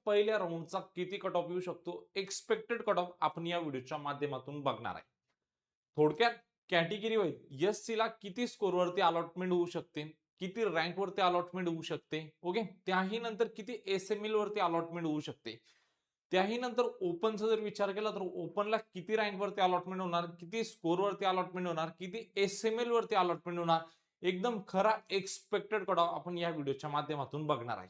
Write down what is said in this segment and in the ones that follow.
पहिल्या राऊंडचा किती cut off येऊ शकतो, एक्सपेक्टेड कट ऑफ आपण या व्हिडिओच्या माध्यमातून बघणार आहे. थोडक्यात कॅटेगरी वाईज एससी ला किती स्कोर वरती अलॉटमेंट होऊ शकते, किती रँक वरती अलॉटमेंट होऊ शकते, ओके, त्याही नंतर किती एसएमएल वरती अलॉटमेंट होऊ शकते, त्याही नंतर ओपनचा जर विचार केला तर ओपनला किती रँक वरती अलॉटमेंट होणार, किती स्कोर वरती अलॉटमेंट होणार, किती एसएमएल वरती अलॉटमेंट होणार, एकदम खरा एक्सपेक्टेड कट ऑफ आपण या व्हिडिओच्या माध्यमातून बघणार आहे.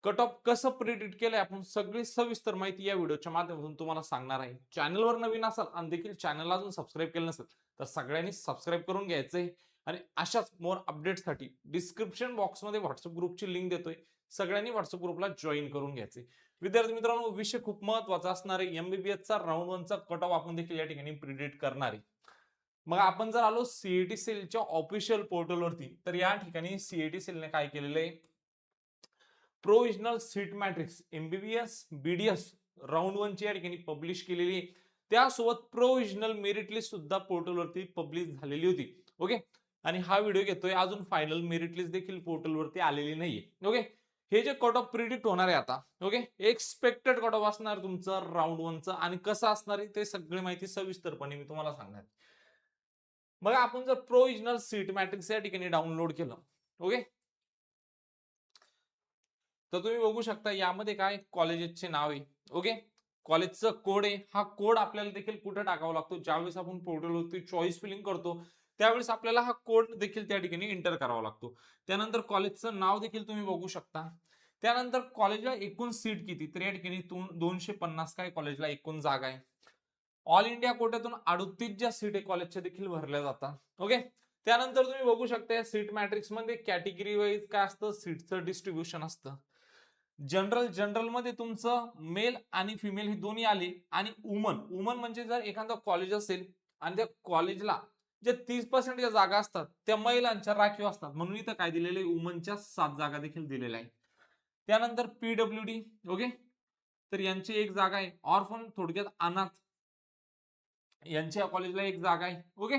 कट ऑफ कसं प्रिडिक्ट केलंय आपण सगळी सविस्तर माहिती या व्हिडिओच्या माध्यमातून तुम्हाला सांगणार आहे. चॅनलवर नवीन असाल आणि देखील चॅनलला अजून सबस्क्राईब केलं नसेल तर सगळ्यांनी सबस्क्राईब करून घ्यायचंय आणि अशाच मोर अपडेटसाठी डिस्क्रिप्शन बॉक्समध्ये व्हॉट्सअप ग्रुपची लिंक देतोय, सगळ्यांनी व्हॉट्सअप ग्रुपला जॉईन करून घ्यायचे. विद्यार्थी मित्रांनो, विषय खूप महत्त्वाचा असणार आहे. एमबीबीएस चा राऊंड 1 चा कट ऑफ आपण देखील या ठिकाणी प्रिडिक्ट करणार आहे. मग आपण जर आलो सीईटी सेलच्या ऑफिशियल पोर्टलवरती तर या ठिकाणी सीईटी सेलने काय केलेलं आहे, provisional seat matrix MBBS BDS round 1 ची या ठिकाणी पब्लिश केलेली आहे. त्यासोबत प्रोविजनल मेरिट लिस्ट सुद्धा पोर्टलवरती पब्लिश झालेली होती. ओके, आणि हा व्हिडिओ घेतोय, अजून फायनल मेरिट लिस्ट देखील पोर्टलवरती आलेली नाहीये. ओके, हे जे कट ऑफ प्रिडिक्ट होणार आहे आता, ओके, एक्सपेक्टेड कट ऑफ असणार तुमचं राऊंड 1 चं आणि कसं असणार आहे ते सगळी माहिती सविस्तरपणे मी तुम्हाला सांगणार. मग आपण जर प्रोविजनल सीट मॅट्रिक्स या ठिकाणी डाउनलोड केलं, ओके, तर तुम्ही बघू शकता यामध्ये काय कॉलेजेसचे नाव आहे, ओके, कॉलेजचं कोड आहे. हा कोड आपल्याला देखील कुठे टाकावा लागतो, ज्यावेळेस आपण पोर्टलवरती चॉईस फिलिंग करतो त्यावेळेस आपल्याला हा कोड देखील त्या ठिकाणी एंटर करावा लागतो. त्यानंतर कॉलेजचं नाव देखील तुम्ही बघू शकता. त्यानंतर कॉलेजला एकूण सीट किती, तर या ठिकाणी 250 काय कॉलेजला एकूण जागा आहे. ऑल इंडिया कोट्यातून 38 ज्या सीट आहे कॉलेजच्या देखील भरल्या जातात. ओके, त्यानंतर तुम्ही बघू शकता सीट मॅट्रिक्स मध्ये कॅटेगरी वाईज काय असतं, सीटचं डिस्ट्रीब्युशन असतं. जनरल मध्ये तुमचं मेल आणि फिमेल ही दोन्ही आले आणि वुमन म्हणजे जर एखादा कॉलेज असेल आणि त्या कॉलेजला जे 30% ज्या जागा असतात त्या महिलांच्या राखीव असतात, म्हणून इथं काय दिलेले वुमनच्या 7 जागा देखील दिलेल्या आहे. त्यानंतर पीडब्ल्यूडी, ओके, तर यांची एक जागा आहे. ऑर्फन थोडक्यात अनाथ, यांच्या कॉलेजला एक जागा आहे. ओके,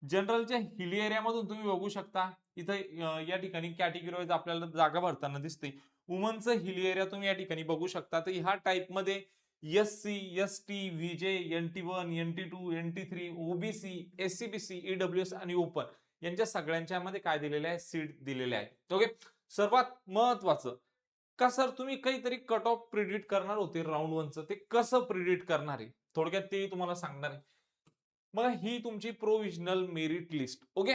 जनरलच्या हिली एरियामधून तुम्ही बघू शकता इथं या ठिकाणी कॅटेगरी वाईज आपल्याला जागा भरताना दिसते. वुमनचं हिली एरिया तुम्ही या ठिकाणी बघू शकता. तर ह्या टाइप मध्ये SC, ST, VJ, NT1, NT2, NT3, OBC, SCBC, EWS आणि ओपन यांच्या सगळ्यांच्या मध्ये काय दिलेले आहे, सीट दिलेले आहे. ओके, सर्वात महत्वाचं का सर तुम्ही काहीतरी कट ऑफ प्रिडिक्ट करणार होते राऊंड 1 चं, ते कसं प्रिडिक्ट करणार आहे थोडक्यात ते तुम्हाला सांगणार आहे. मग ही तुमची प्रोविजनल मेरिट लिस्ट, ओके,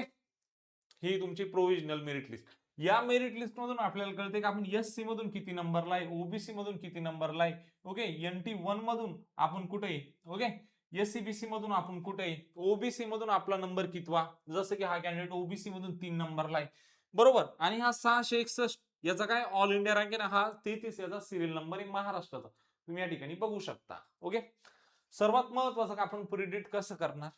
ही तुमची प्रोविजनल मेरिट लिस्ट. या मेरिट लिस्ट मधून आपल्याला कळते की आपण एससी मधून किती नंबरला आहे, ओबीसी मधून किती नंबरला आहे, ओके, NT1 मधून आपण कुठे आहे, ओके, एससीबीसी मधून आपण कुठे आहे, ओबीसी मधून आपला नंबर कितवा, जसं की हा कॅन्डिडेट ओबीसी मधून 3 नंबरला आहे, बरोबर. आणि हा 661 याचा काय ऑल इंडिया रँक आहे ना, हा 33 याचा सिरियल नंबर आहे महाराष्ट्राचा, तुम्ही या ठिकाणी बघू शकता. ओके, सर्वात महत्वाचं आपण प्रिडिक्ट कसं करणार,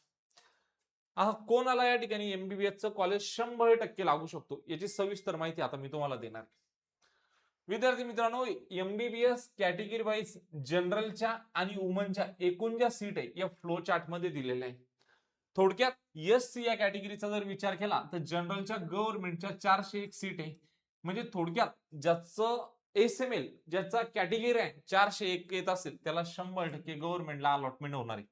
कोणाला या ठिकाणी एमबीबीएसचं कॉलेज 100% लागू शकतो याची सविस्तर माहिती आता मी तुम्हाला देणार. विद्यार्थी मित्रांनो, एमबीबीएस कॅटेगरी वाईज जनरलच्या आणि वुमनच्या एकूण ज्या सीट आहे या फ्लो चार्ट मध्ये दिलेल्या आहे. थोडक्यात एससी या कॅटेगरीचा जर विचार केला तर जनरलच्या गव्हर्नमेंटच्या 401 सीट आहे. म्हणजे थोडक्यात ज्याचं एसएमएल, ज्याचा कॅटेगरी रँक 401 येत असेल त्याला 100% गव्हर्नमेंटला अलॉटमेंट होणार आहे.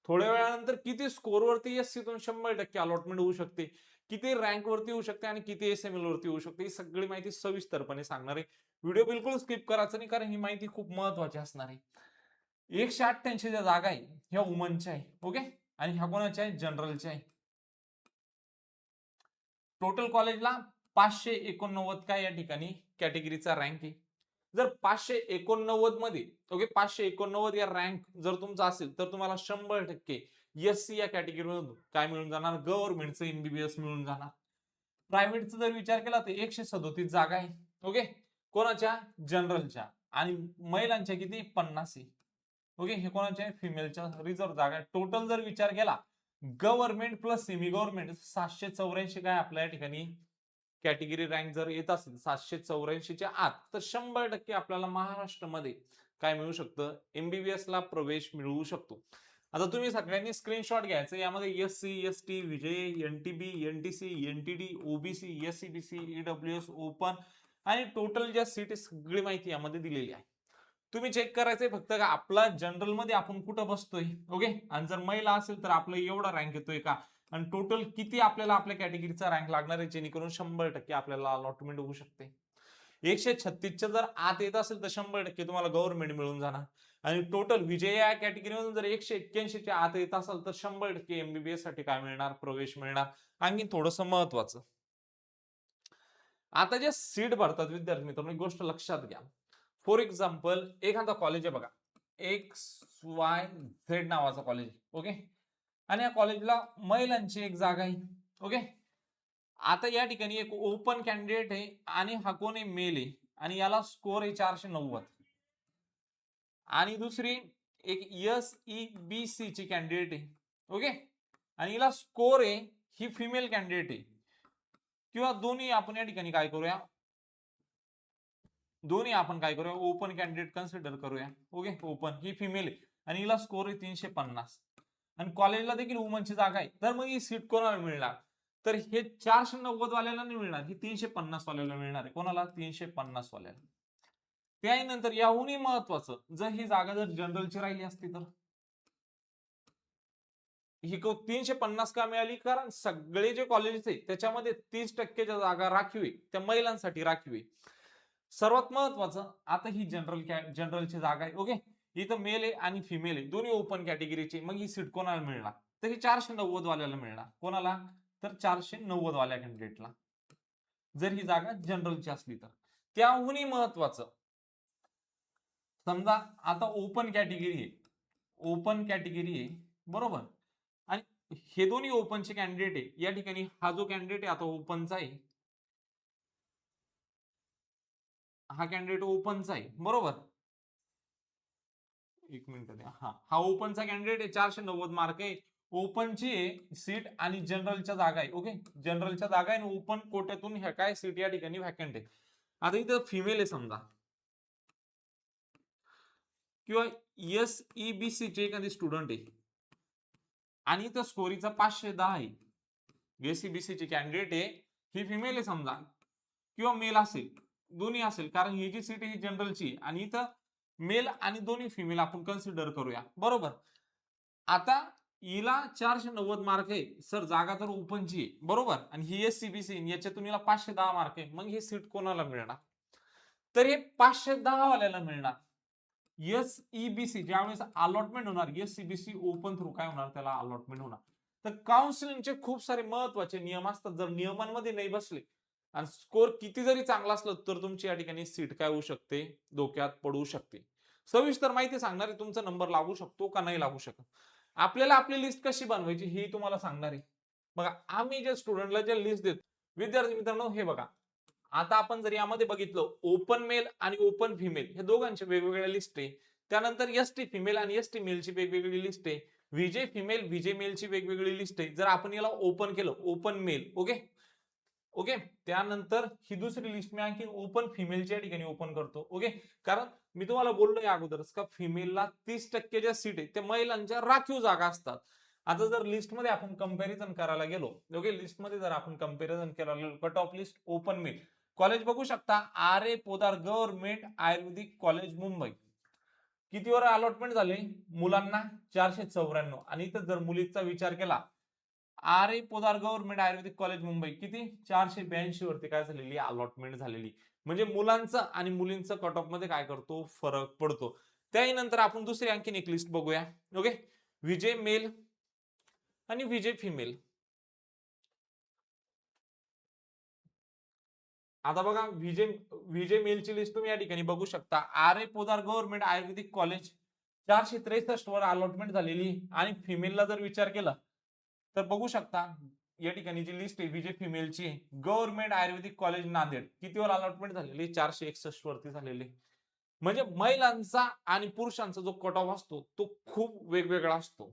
थोड्या वेळानंतर किती स्कोर वरती एससीतून 100% अलॉटमेंट होऊ शकते, किती रँक वरती होऊ शकते आणि किती एसएमएल वरती होऊ शकते, ही सगळी माहिती सविस्तरपणे सांगणार आहे. व्हिडिओ बिलकुल स्किप करायचा नाही, कारण ही माहिती खूप महत्वाची असणार आहे. 188 ज्या जागा आहे ह्या वुमनच्या आहे, ओके, आणि ह्या कोणाच्या आहे, जनरलच्या आहे. टोटल कॉलेजला 589 काय या ठिकाणी कॅटेगरीचा रँक आहे. जर 589 मध्ये, ओके, 589 या रँक जर तुमचा असेल तर तुम्हाला 100% एससी या कॅटेगरी मधून काय मिळून जाणार, गव्हर्नमेंटचं एमबीबीएस मिळून जाणार. प्रायव्हेटचा जर विचार केला तर 137 जागा आहे, ओके, कोणाच्या, जनरलच्या, आणि महिलांच्या किती, 50 आहे. ओके, हे कोणाच्या, फिमेलच्या रिझर्व्ह जागा आहे. टोटल जर विचार केला गव्हर्नमेंट प्लस सेमी गव्हर्नमेंट 784 काय आपल्या या ठिकाणी कॅटेगरी रँक जर येत असेल 784 च्या आत, तर 100% आपल्याला महाराष्ट्रामध्ये काय मिळू शकतं, एमबीबीएस ला प्रवेश मिळवू शकतो. आता तुम्ही सगळ्यांनी स्क्रीनशॉट घ्यायचं. यामध्ये SC, ST, VJ, NTB, NTC, NTD, OBC, SCBC, EWS, open आणि टोटल ज्या सीट सगळी माहिती यामध्ये दिलेली आहे. तुम्ही चेक करायचंय फक्त का आपला जनरल मध्ये आपण कुठं बसतोय. ओके, आणि जर महिला असेल तर आपला एवढा रँक येतोय का, आणि टोटल किती आपल्याला आपल्या कॅटेगरीचा रँक लागणार आहे, जेणेकरून 100% आपल्याला अलॉटमेंट होऊ शकते. 136च्या जर आत येत असेल तर 100% तुम्हाला गव्हर्नमेंट मिळून जाणार. आणि टोटल विजय या कॅटेगरीमधून जर 181च्या आत येत असेल तर 100% एमबीबीएस साठी काय मिळणार, प्रवेश मिळणार. आणखी थोडंसं महत्वाचं, आता जे सीट भरतात विद्यार्थी मित्रांनो, एक गोष्ट लक्षात घ्या. फॉर एक्झाम्पल एखादा कॉलेज आहे बघा, XYZ नावाचा कॉलेज. ओके, आणि या कॉलेजला महिलांची एक जागा आहे. ओके, आता या ठिकाणी एक ओपन कॅन्डिडेट आहे आणि हा कोण आहे, मेल आहे, आणि याला स्कोर आहे 490. आणि दुसरी एक SEBC ची कॅन्डिडेट आहे. ओके, आणि हिला स्कोर आहे, ही फिमेल कॅन्डिडेट आहे. किंवा दोन्ही आपण या ठिकाणी काय करूया, दोन्ही आपण काय करूया, ओपन कॅन्डिडेट कन्सिडर करूया. ओके, ओपन ही फिमेल आहे आणि हिला स्कोर आहे 350, आणि कॉलेजला देखील वुमनची जागा आहे. तर मग ही सीट कोणाला मिळणार, तर हे 490 वाल्याला नाही मिळणार, ही 350 वाल्याला मिळणार आहे. कोणाला, 350 वाल्याला. त्यानंतर याहूनही महत्वाचं, जर ही जागा जर जनरलची राहिली असती तर ही 350 का मिळाली, कारण सगळे जे कॉलेजेस आहे त्याच्यामध्ये 30%च्या जागा राखीव आहे, त्या महिलांसाठी राखीव आहे. सर्वात महत्वाचं, आता ही जनरलची जागा आहे. ओके, इथं मेल आहे आणि फिमेल आहे, दोन्ही ओपन कॅटेगरीचे. मग ही सीट कोणाला मिळणार, तर ही 490 वाल्याला मिळणार. कोणाला, तर 490 वाल्या कॅन्डिडेटला, जर ही जागा जनरलची असली तर. त्याहूनही महत्वाचं, समजा आता ओपन कॅटेगरी आहे, ओपन कॅटेगरी आहे बरोबर, आणि हे दोन्ही ओपनचे कॅन्डिडेट आहे. या ठिकाणी हा जो कॅन्डिडेट आहे आता ओपनचा आहे, हा कॅन्डिडेट ओपनचा आहे बरोबर. एक मिनिट द्या. हा ओपनचा कॅन्डिडेट आहे, 490 मार्क आहे, ओपनची सीट आणि जनरलच्या जागा आहे. ओके, जनरलच्या जागा आहे, ओपन कोट्यातून ह्या काय सीट या ठिकाणी व्हॅकंट आहे. आता इथं फिमेल आहे समजा, किंवा SEBC चे एखादी स्टुडंट आहे आणि इथं स्कोरीचा 510 आहे. SEBC ची कॅन्डिडेट आहे, ही फिमेल आहे समजा, किंवा मेल असेल, दोन्ही असेल, कारण ही जी सीट ही जनरलची आणि इथं मेल आणि दोन्ही फिमेल आपण कन्सिडर करूया बरोबर. आता हिला 490 मार्क आहे सर, जागा तर ओपनची आहे बरोबर, आणि ही SCBC याच्यातून हिला 510 मार्क आहे. मग ही सीट कोणाला मिळणार, तर हे 510 वाल्याला मिळणार. SEBC ज्यावेळेस अलॉटमेंट होणार, SCBC ओपन थ्रू काय होणार, त्याला अलॉटमेंट होणार. तर काउन्सिलिंगचे खूप सारे महत्वाचे नियम असतात, जर नियमांमध्ये नाही बसले आणि स्कोर किती जरी चांगला असलं तर तुमची या ठिकाणी सीट काय होऊ शकते, धोक्यात पडू शकते. सविस्तर माहिती सांगणार आहे, तुमचा नंबर लागू शकतो का नाही लागू शकत. आपल्याला आपली लिस्ट कशी बनवायची हे तुम्हाला सांगणार आहे. बघा, आम्ही जे स्टुडंटला जे लिस्ट देतो, विद्यार्थी मित्रांनो हे बघा, आता आपण जर यामध्ये बघितलं, ओपन मेल आणि ओपन फिमेल हे दोघांचे वेगवेगळ्या लिस्ट आहे. त्यानंतर ST फिमेल आणि ST मेलची वेगवेगळी लिस्ट आहे. VJ फिमेल VJ मेलची वेगवेगळी लिस्ट आहे. जर आपण याला ओपन केलं, ओपन मेल, ओके ओके, त्यानंतर ही दुसरी लिस्ट मी आणखी ओपन फिमेलच्या ठिकाणी ओपन करतो. ओके, कारण मी तुम्हाला बोललोय अगोदरच का फिमेलला 30% ज्या सीट आहे त्या महिलांच्या राखीव जागा असतात. आता जर लिस्ट मध्ये आपण कंपॅरिझन करायला गेलो, ओके, लिस्ट मध्ये जर आपण कंपॅरिझन केलं, cut off list open male college बघू शकता, RA Podar government ayurvedic college Mumbai. कितीवर अलॉटमेंट झाले मुलांना, 494. आणि इथं जर मुलीचा विचार केला, RA Podar government ayurvedic college Mumbai, किती, 482 वरती काय झालेली अलॉटमेंट झालेली. म्हणजे मुलांचं आणि मुलींचं कट ऑफ मध्ये काय करतो, फरक पडतो. त्यानंतर आपण दुसरी आणखीन एक लिस्ट बघूया. ओके, विजय मेल आणि विजय फिमेल. आता बघा, विजय मेलची लिस्ट तुम्ही या ठिकाणी बघू शकता. RA Podar government ayurvedic college 463 वर अलॉटमेंट झालेली, आणि फिमेलला जर विचार केला तर बघू शकता या ठिकाणी जी लिस्ट आहे विजय फिमेलची, government ayurvedic college Nanded, कितीवर allotment झालेली, 461 वरती झालेली. म्हणजे महिलांचा आणि पुरुषांचा जो कट ऑफ असतो तो खूप वेगवेगळा असतो.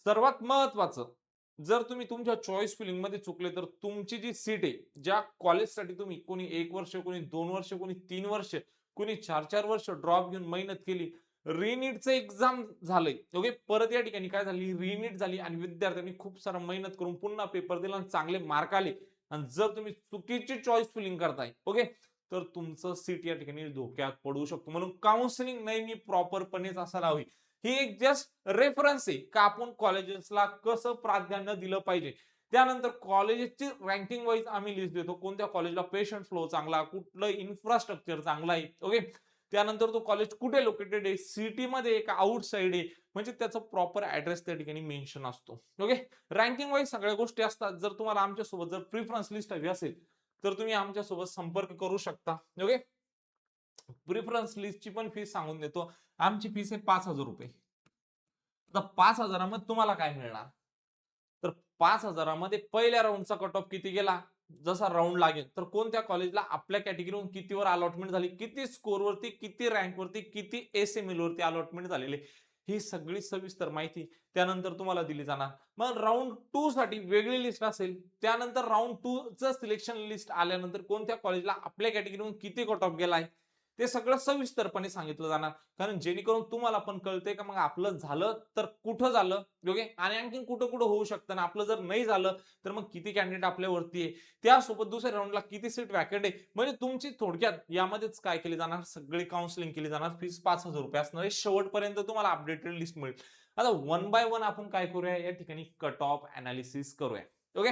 सर्वात महत्वाचं, जर तुम्ही तुमच्या चॉईस फिलिंग मध्ये चुकले तर तुमची जी सीट आहे, ज्या कॉलेजसाठी तुम्ही कोणी 1 वर्ष, कोणी 2 वर्ष, कोणी 3 वर्ष, कोणी 4 वर्ष ड्रॉप घेऊन मेहनत केली, रिनीटचं एक्झाम झालंय, ओके, परत या ठिकाणी काय झाली, रिनीट झाली आणि विद्यार्थ्यांनी खूप सारा मेहनत करून पुन्हा पेपर दिला आणि चांगले मार्क आले, आणि जर तुम्ही चुकीची चॉईस फिलिंग करताय, ओके, तर तुमचं सीट या ठिकाणी धोक्यात पडू शकतो. म्हणून काउन्सिलिंग नेहमी प्रॉपरपणेच असायला हवी. ही एक जस्ट रेफरन्स आहे का आपण कॉलेजेसला कसं प्राधान्य दिलं पाहिजे. त्यानंतर कॉलेजेसची रँकिंग वाईज आम्ही लिस्ट देतो. कोणत्या कॉलेजला पेशंट फ्लो चांगला, कुठलं इन्फ्रास्ट्रक्चर चांगलं आहे. ओके. त्यानंतर तो कॉलेज कुठे लोकेटेड आहे, सिटी मध्ये आहे का आउटसाइड आहे, म्हणजे त्याचा प्रॉपर ऍड्रेस त्या ठिकाणी मेन्शन असतो. ओके. रँकिंग वाईज सगळ्या गोष्टी असतात. जर तुम्हाला आमच्यासोबत जर प्रिफरन्स लिस्ट हवी असेल तर तुम्ही आमच्यासोबत संपर्क करू शकता. ओके. प्रिफरन्स लिस्टची पण फीस सांगून देतो. आमची फीस आहे 5,000 रुपये. आता 5,000 मध्ये तुम्हाला काय मिळणार, तर 5,000 मध्ये पहिल्या राऊंडचा कट ऑफ किती गेला, जसा राऊंड लागेल तर कोणत्या कॉलेजला आपल्या कॅटेगरीवरून कितीवर अलॉटमेंट झाली, किती स्कोर वरती, किती रँक वरती, किती एसएमएल वरती अलॉटमेंट झालेले, ही सगळी सविस्तर माहिती त्यानंतर तुम्हाला दिली जाणार. मग राऊंड 2 साठी वेगळी लिस्ट असेल. त्यानंतर राऊंड 2 चं सिलेक्शन लिस्ट आल्यानंतर कोणत्या कॉलेजला आपल्या कॅटेगरीवरून किती कट ऑफ गेलाय ते सगळं सविस्तरपणे सांगितलं जाणार. कारण जेणेकरून तुम्हाला पण कळतंय का मग आपलं झालं तर कुठं झालं. ओके. आणि आणखी कुठं कुठं होऊ शकतं ना, आपलं जर नाही झालं तर मग किती कॅन्डिडेट आपल्यावरती आहे, त्यासोबत दुसऱ्या राऊंडला किती सीट वॅकंट आहे. म्हणजे तुमची थोडक्यात यामध्येच काय केली जाणार, सगळी काउन्सिलिंग केली जाणार. फीस 5,000 रुपये असणार आहे. शेवटपर्यंत तुम्हाला अपडेटेड लिस्ट मिळेल. आता वन बाय वन आपण काय करूया, या ठिकाणी कट ऑफ अनालिसिस करूया. ओके.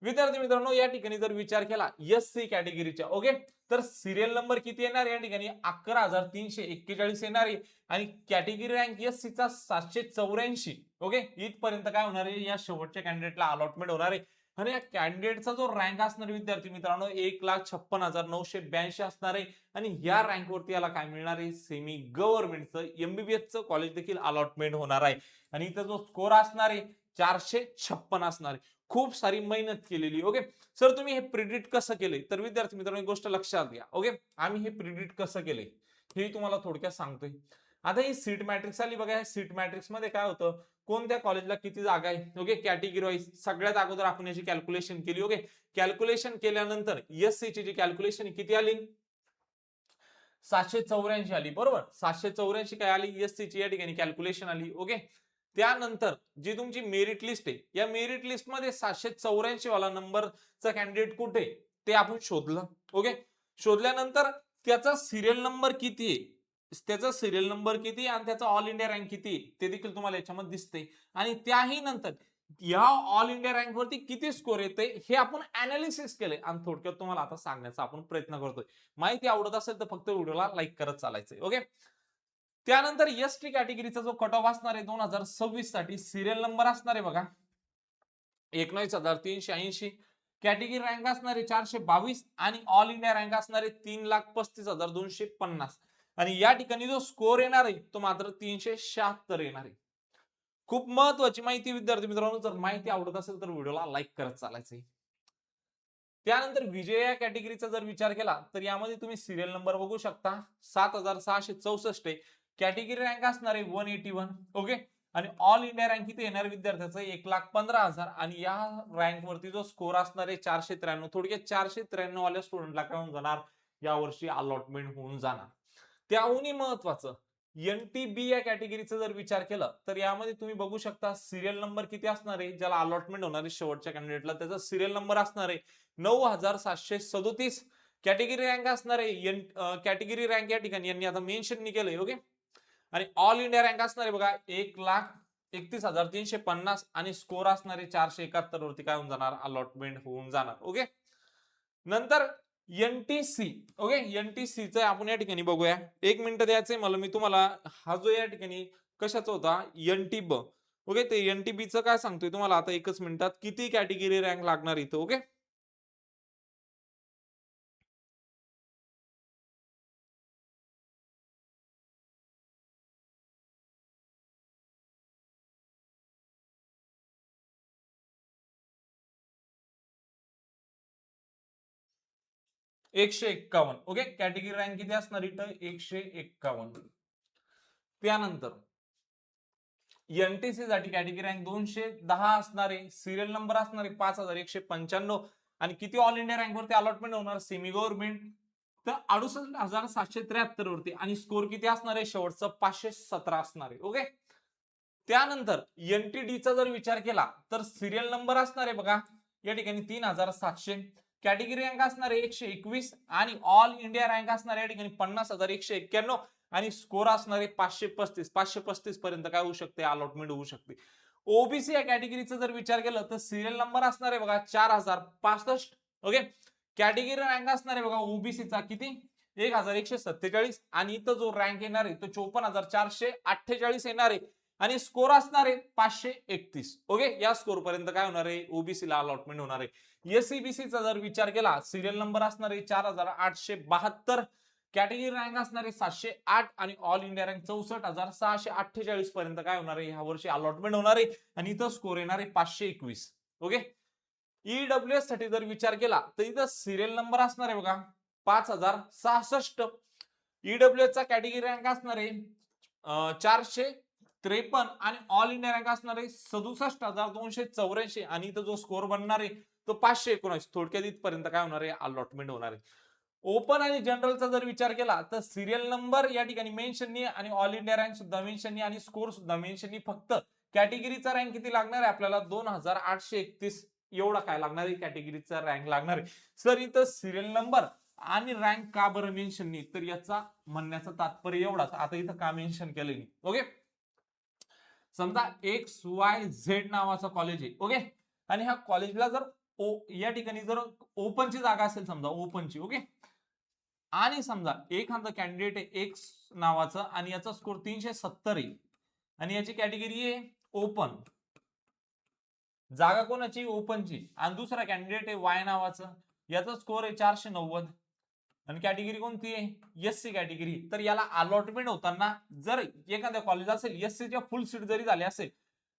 विद्यार्थी मित्रांनो, या ठिकाणी जर विचार केला एससी कॅटेगरीच्या, ओके, तर सिरियल नंबर किती येणार या ठिकाणी 11,341 येणार आहे. आणि कॅटेगरी रँक एससी चा 784. ओके. इथपर्यंत काय होणार आहे, या शेवटच्या कॅन्डिडेटला अलॉटमेंट होणार आहे. आणि या कॅन्डिडेटचा जो रँक असणार विद्यार्थी मित्रांनो 1,56,982 असणार आहे. आणि या रँक वरती याला काय मिळणार आहे, सेमी गव्हर्नमेंटचं एमबीबीएसचं कॉलेज देखील अलॉटमेंट होणार आहे. आणि इथं जो स्कोर असणार आहे 456 असणार आहे. खूप सारी मेहनत केलेली. ओके. सर तुम्ही हे प्रिडिक्ट कसं केले, तर विद्यार्थी मित्रांनो एक गोष्ट लक्षात घ्या. ओके. आम्ही हे प्रिडिक्ट कसं केले हे तुम्हाला थोडक्यात सांगतोय. आता ही सीट मॅट्रिक्स आली बघा. सीट मॅट्रिक्स मध्ये काय होतं, कोणत्या कॉलेजला किती जागा आहे, ओके, कॅटेगरी वाईज सगळ्यात अगोदर आपण याची कॅल्क्युलेशन केली. ओके. कॅल्क्युलेशन केल्यानंतर एससी ची जी कॅल्क्युलेशन किती आली, 784 आली. बरोबर. 784 काय आली, एससी ची या ठिकाणी कॅल्क्युलेशन आली. ओके. त्यानंतर जी तुमची मेरिट लिस्ट आहे, या मेरिट लिस्ट मध्ये 784 वाला नंबरचा कॅन्डिडेट कुठे ते आपण शोधलं. ओके. शोधल्यानंतर त्याचा सिरियल नंबर किती आहे, त्याचा सिरियल नंबर किती आणि त्याचा ऑल इंडिया रँक किती ते देखील तुम्हाला याच्यामध्ये दिसते. आणि त्याही नंतर या ऑल इंडिया रँक वरती किती स्कोर येते हे आपण अनालिसिस केले आणि थोडक्यात तुम्हाला आता सांगण्याचा आपण प्रयत्न करतोय. माहिती आवडत असेल तर फक्त व्हिडिओला लाईक करत चालायचंय. ओके. त्यानंतर एसटी कॅटेगरीचा जो कट ऑफ असणार आहे 2026 साठी सिरियल नंबर असणार आहे बघा 19,380. कॅटेगरी रँक असणार आहे 422 आणि ऑल इंडिया रँक असणार आहे 3,35,250. आणि या ठिकाणी जो स्कोर येणार आहे तो मात्र 376 येणार आहे. खूप महत्वाची माहिती विद्यार्थी मित्रांनो, जर माहिती आवडत असेल तर व्हिडिओला लाईक करत चालायचंय. त्यानंतर विजय या कॅटेगरीचा जर विचार केला तर यामध्ये तुम्ही सिरियल नंबर बघू शकता 7,664 आहे. कॅटेगरी रँक असणार आहे 181. ओके. आणि ऑल इंडिया रँक किती येणार विद्यार्थ्याचं 1,15,000. आणि या रँक वरती जो स्कोर असणार आहे 493. थोडक्यात 493 वाल्या स्टुडंटला काय होऊन जाणार, यावर्षी अलॉटमेंट होऊन जाणार. त्याहूनही महत्वाचं एनटीबी या कॅटेगरीचा जर विचार केला तर यामध्ये तुम्ही बघू शकता सिरियल नंबर किती असणार आहे, ज्याला अलॉटमेंट होणार आहे शेवटच्या कॅन्डिडेटला त्याचा सिरियल नंबर असणार आहे 9,737. कॅटेगरी रँक असणार आहे कॅटेगरी रँक या ठिकाणी यांनी आता मेन्शन नाही केलंय. ओके. आणि ऑल इंडिया रँक असणार आहे बघा 1,31,350 आणि स्कोर असणार आहे 471 वरती काय होऊन जाणार, अलॉटमेंट होऊन जाणार. ओके. नंतर एनटीसी. ओके. एनटीसी च आपण या ठिकाणी बघूया. 1 मिनिट द्यायचंय मला, मी तुम्हाला हा जो या ठिकाणी कशाचा होता एनटीब. ओके. ते एनटीबी च काय सांगतोय तुम्हाला आता 1च मिनिटात किती कॅटेगरी रँक लागणार इथं. ओके. एकशे 51. ओके. कॅटेगरी रँक किती असणार इथं 151. त्यानंतर एनटीसी साठी कॅटेगरी रँक 210 असणार आहे. सिरियल नंबर असणार आहे 5,195. आणि किती ऑल इंडिया रँक वरती अलॉटमेंट होणार सेमी गव्हर्नमेंट तर 68,773 वरती. आणि स्कोर किती असणार आहे शेवटचं 517 असणार आहे. ओके. त्यानंतर एनटीडी चा जर विचार केला तर सिरियल नंबर असणार आहे बघा या ठिकाणी 3,700. कॅटेगरी रँक असणार आहे 121 आणि ऑल इंडिया रँक असणार आहे या ठिकाणी 50,191 आणि स्कोर असणार आहे 535. 535 पर्यंत काय होऊ शकते, अलॉटमेंट होऊ शकते. ओबीसी या कॅटेगरीचा जर विचार केला तर सिरियल नंबर असणार आहे बघा 4065. ओके, कॅटेगरी रँक असणार आहे बघा ओबीसीचा किती 1147 आणि इथं जो रँक येणार आहे तो 54,448 येणार आहे आणि स्कोर असणार आहे 531. ओके, या स्कोर पर्यंत काय होणार आहे, ओबीसी ला अलॉटमेंट होणार आहे. एससीबीसी चा जर विचार केला सिरियल नंबर असणार आहे 4872, कॅटेगरी रँक असणार आहे 708 आणि ऑल इंडिया रँक 64,648 पर्यंत काय होणार आहे, ह्या वर्षी अलॉटमेंट होणार आहे आणि इथं स्कोर येणार आहे 521. ओके, ईडब्ल्यूएस साठी जर विचार केला तर इथं सिरियल नंबर असणार आहे बघा 5066. ईडब्ल्यूएस चा कॅटेगरी रँक असणार आहे 453 आणि ऑल इंडिया रँक असणार आहे 67,284 आणि इथं जो स्कोर बनणार आहे तो 519. थोडक्यात इथपर्यंत काय होणार आहे, अलॉटमेंट होणार आहे. ओपन आणि जनरलचा जर विचार केला तर सिरियल नंबर या ठिकाणी मेन्शन नाही आणि ऑल इंडिया रँक सुद्धा मेन्शन नाही आणि स्कोर सुद्धा मेन्शन नाही. फक्त कॅटेगरीचा रँक किती लागणार आहे आपल्याला 2831 एवढा काय लागणार आहे, कॅटेगरीचा रँक लागणार आहे. सर इथं सिरियल नंबर आणि रँक का बरं मेन्शन नाही, तर याचा म्हणण्याचं तात्पर्य एवढाच. आता इथं का मेन्शन केलं नाही. ओके, समजा XYZ नावाचा कॉलेज आहे. ओके, आणि ह्या कॉलेजला जर या ठिकाणी जर ओपनची जागा असेल समजा ओपनची. ओके, आणि समजा एखादा कॅन्डिडेट आहे एक्स नावाचं आणि याचा स्कोर 370 आहे आणि याची कॅटेगरी आहे ओपन, जागा कोणाची, ओपनची, आणि दुसरा कॅन्डिडेट आहे वाय नावाचं, याचा स्कोर आहे 490 आणि कॅटेगरी कोणती आहे, एससी कॅटेगरी. तर याला अलॉटमेंट होताना जर एखाद्या कॉलेज असेल एससीच्या फुल सीट जरी झाली असेल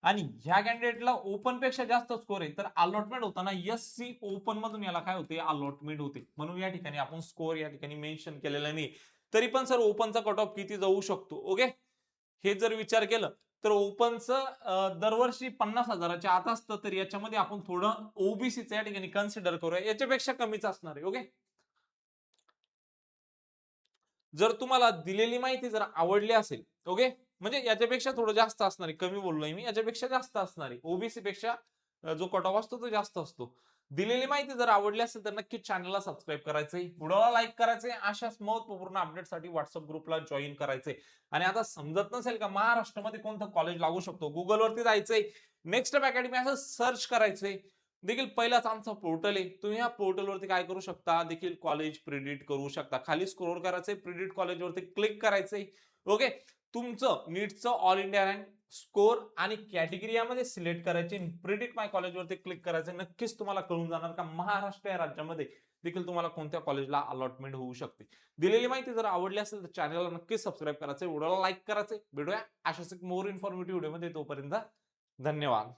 आणि ह्या कॅन्डिडेटला ओपन पेक्षा जास्त स्कोर आहे तर अलॉटमेंट होताना एससी ओपन मधून याला काय होते, अलॉटमेंट होते. म्हणून या ठिकाणी आपण स्कोर या ठिकाणी मेन्शन केलेला नाही. तरी पण सर ओपनचा कट ऑफ किती जाऊ शकतो, ओके, हे जर विचार केलं तर ओपनचं दरवर्षी 50,000च्या आत असतं, तर याच्यामध्ये आपण थोडं ओबीसीचं या ठिकाणी कन्सिडर करूया, याच्यापेक्षा कमीच असणार आहे. ओके, जर तुम्हाला दिलेली माहिती जर आवडली असेल, ओके, म्हणजे याच्यापेक्षा थोडं जास्त असणार आहे, कमी बोललोय मी, याच्यापेक्षा जास्त असणार आहे. ओबीसी पेक्षा जो कट ऑफ असतो तो जास्त असतो. दिलेली माहिती जर आवडली असेल तर नक्कीच चॅनलला सबस्क्राईब करायचंय, व्हिडिओला लाईक करायचंय, अशाच महत्वपूर्ण अपडेटसाठी व्हॉट्सअप ग्रुपला जॉईन करायचंय. आणि आता समजत नसेल का महाराष्ट्रामध्ये कोणतं कॉलेज लागू शकतो, गुगल वरती जायचंय, नेक्स्ट अकॅडमी असं सर्च करायचंय. देखील पहिलाच आमचा पोर्टल आहे, तुम्ही या पोर्टल वरती काय करू शकता, देखील कॉलेज प्रिडिक्ट करू शकता. खाली स्क्रोल करायचंय, प्रिडिक्ट कॉलेज वरती क्लिक करायचंय. ओके, तुमचं नीटचं ऑल इंडिया रँक, स्कोर आणि कॅटेगरी यामध्ये सिलेक्ट करायचे, प्रिडिक्ट माय कॉलेज वरती क्लिक करायचं. नक्कीच तुम्हाला कळून जाणार का महाराष्ट्र या राज्यामध्ये देखील तुम्हाला कोणत्या कॉलेजला अलॉटमेंट होऊ शकते. दिलेली माहिती जर आवडली असेल तर चॅनलला नक्कीच सबस्क्राईब करायचं, व्हिडिओला लाईक करायचं. भेटूया अशाच एक मोर इन्फॉर्मेटिव्ह व्हिडिओ मध्ये, तोपर्यंत धन्यवाद.